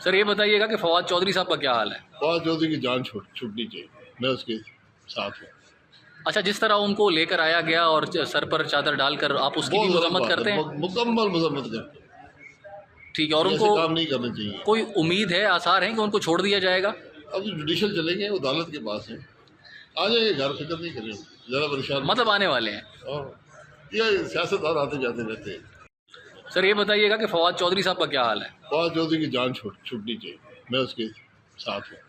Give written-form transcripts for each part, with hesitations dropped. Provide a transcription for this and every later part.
سر یہ بتائیے گا کہ فواد چودھری صاحب کا کیا حال ہے؟ فواد چودھری کی جان چھوٹنی چاہیے، میں اس کے ساتھ ہوں۔ اچھا، جس طرح ان کو لے کر آیا گیا اور سر پر چادر ڈال کر، آپ اس کی بھی مذمت کرتے ہیں؟ مکمل مذمت کرتے ہیں۔ ٹھیک ہے، اور ان ایسے کو کام نہیں کرنے چاہیے۔ کوئی امید ہے، آثار ہیں کہ ان کو چھوڑ دیا جائے گا؟ اب جوڈیشل چلیں گے، عدالت کے پاس ہیں، آ جائیں گے گھر، فکر نہیں کریں، ذرا پریشان مطلب آنے والے ہیں؟ اور یہ سیاستدان آتے جاتے رہتے ہیں۔ سر یہ بتائیے گا کہ فواد چودھری صاحب کا کیا حال ہے؟ فواد چودھری کی جان چھوٹنی چاہیے، میں اس کے ساتھ ہوں۔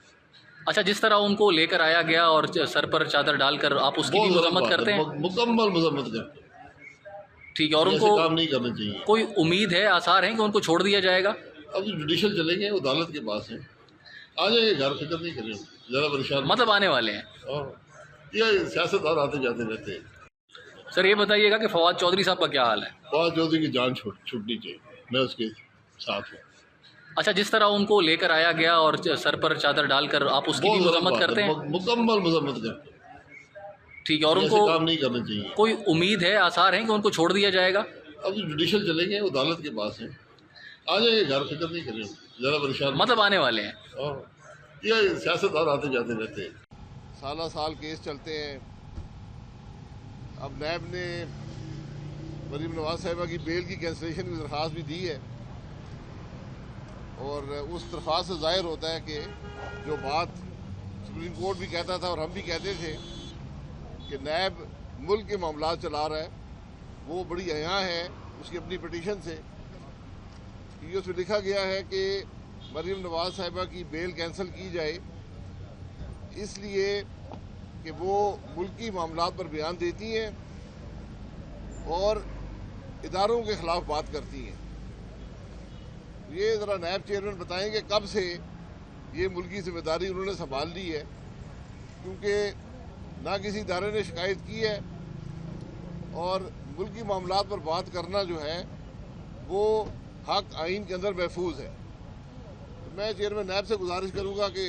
اچھا، جس طرح ان کو لے کر آیا گیا اور سر پر چادر ڈال کر، آپ اس کی بھی مذمت کرتے ہیں؟ مکمل مذمت کرتے ہیں۔ ٹھیک ہے، اور ان ایسے کو کام نہیں کرنے چاہیے۔ کوئی امید ہے، آثار ہیں کہ ان کو چھوڑ دیا جائے گا؟ اب جوڈیشل چلیں گے، عدالت کے پاس ہیں، آ جائیں گے گھر، فکر نہیں کریں، ذرا پریشان مطلب آنے والے ہیں؟ اور یہ سیاستدان آتے جاتے رہتے ہیں۔ سر یہ بتائیے گا کہ فواد چودھری صاحب کا کیا حال ہے؟ فواد چودھری کی جان چھوٹنی چاہیے، میں اس کے ساتھ ہوں۔ اچھا، جس طرح ان کو لے کر آیا گیا اور سر پر چادر ڈال کر، آپ اس کی بھی مذمت کرتے ہیں؟ مکمل مذمت کرتے ہیں۔ ٹھیک ہے، اور ان ایسے کو کام نہیں کرنے چاہیے۔ کوئی امید ہے، آثار ہیں کہ ان کو چھوڑ دیا جائے گا؟ اب جوڈیشل چلیں گے، عدالت کے پاس ہیں، آ جائیں گے گھر، فکر نہیں کریں، ذرا پریشان مطلب آنے والے ہیں؟ اور یہ سیاستدان آتے جاتے رہتے ہیں۔ سالہ سال کیس چلتے ہیں۔ اب نیب نے مریم نواز صاحبہ کی بیل کی کینسلیشن کی درخواست بھی دی ہے، اور اس درخواست سے ظاہر ہوتا ہے کہ جو بات سپریم کورٹ بھی کہتا تھا اور ہم بھی کہتے تھے کہ نیب ملک کے معاملات چلا رہا ہے، وہ بڑی عیاں ہے اس کی اپنی پٹیشن سے، کیونکہ اس میں لکھا گیا ہے کہ مریم نواز صاحبہ کی بیل کینسل کی جائے اس لیے کہ وہ ملکی معاملات پر بیان دیتی ہیں اور اداروں کے خلاف بات کرتی ہیں۔ یہ ذرا نیب چیئرمین بتائیں کہ کب سے یہ ملکی ذمہ داری انہوں نے سنبھال لی ہے، کیونکہ نہ کسی ادارے نے شکایت کی ہے، اور ملکی معاملات پر بات کرنا جو ہے وہ حق آئین کے اندر محفوظ ہے۔ میں چیئرمین نیب سے گزارش کروں گا کہ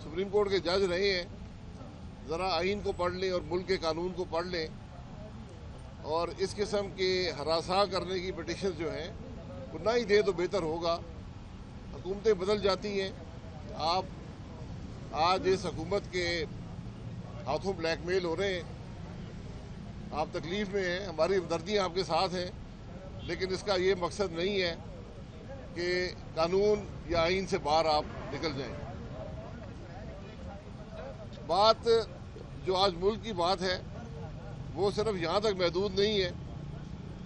سپریم کورٹ کے جج رہے ہیں، ذرا آئین کو پڑھ لیں اور ملک کے قانون کو پڑھ لیں، اور اس قسم کے ہراساں کرنے کی پٹیشن جو ہیں وہ نہ ہی دے تو بہتر ہوگا۔ حکومتیں بدل جاتی ہیں، آپ آج اس حکومت کے ہاتھوں بلیک میل ہو رہے ہیں، آپ تکلیف میں ہیں، ہماری ہمدردیاں آپ کے ساتھ ہیں، لیکن اس کا یہ مقصد نہیں ہے کہ قانون یا آئین سے باہر آپ نکل جائیں۔ بات جو آج ملک کی بات ہے وہ صرف یہاں تک محدود نہیں ہے۔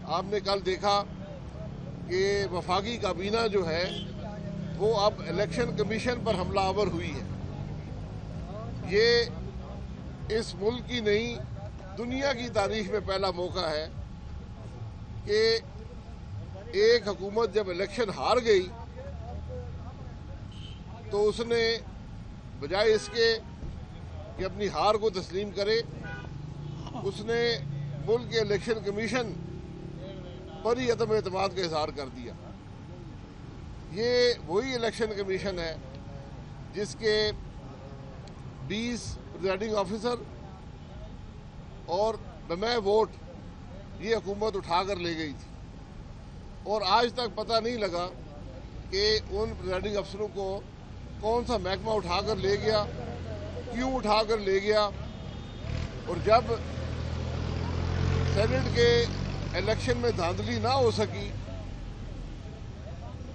آپ نے کل دیکھا کہ وفاقی کابینہ جو ہے وہ اب الیکشن کمیشن پر حملہ آور ہوئی ہے۔ یہ اس ملک کی نہیں، دنیا کی تاریخ میں پہلا موقع ہے کہ ایک حکومت جب الیکشن ہار گئی تو اس نے بجائے اس کے کہ اپنی ہار کو تسلیم کرے، اس نے ملک کے الیکشن کمیشن پر ہی عدم اعتماد کا اظہار کر دیا۔ یہ وہی الیکشن کمیشن ہے جس کے 20 پریزائڈنگ آفیسر اور بمع ووٹ یہ حکومت اٹھا کر لے گئی تھی، اور آج تک پتہ نہیں لگا کہ ان پریزائڈنگ افسروں کو کون سا محکمہ اٹھا کر لے گیا، کیوں اٹھا کر لے گیا، اور جب سینٹ کے الیکشن میں دھاندلی نہ ہو سکی،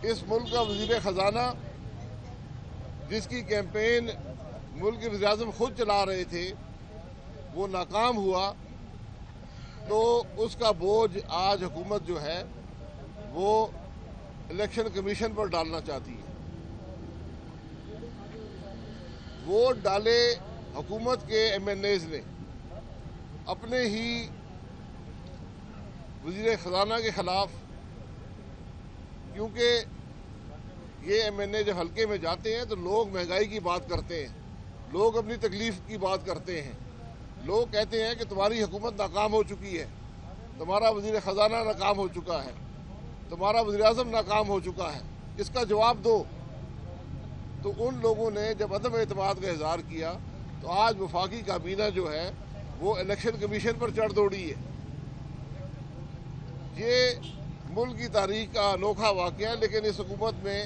اس ملک کا وزیر خزانہ جس کی کیمپین ملک کے وزیر اعظم خود چلا رہے تھے وہ ناکام ہوا، تو اس کا بوجھ آج حکومت جو ہے وہ الیکشن کمیشن پر ڈالنا چاہتی ہے۔ ووٹ ڈالے حکومت کے ایم این ایز نے اپنے ہی وزیر خزانہ کے خلاف، کیونکہ یہ ایم این اے جب حلقے میں جاتے ہیں تو لوگ مہنگائی کی بات کرتے ہیں، لوگ اپنی تکلیف کی بات کرتے ہیں، لوگ کہتے ہیں کہ تمہاری حکومت ناکام ہو چکی ہے، تمہارا وزیر خزانہ ناکام ہو چکا ہے، تمہارا وزیر اعظم ناکام ہو چکا ہے، اس کا جواب دو۔ تو ان لوگوں نے جب عدم اعتماد کا اظہار کیا تو آج وفاقی کابینہ جو ہے وہ الیکشن کمیشن پر چڑھ دوڑی ہے۔ یہ ملک کی تاریخ کا انوکھا واقعہ ہے، لیکن اس حکومت میں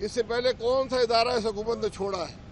اس سے پہلے کون سا ادارہ اس حکومت نے چھوڑا ہے؟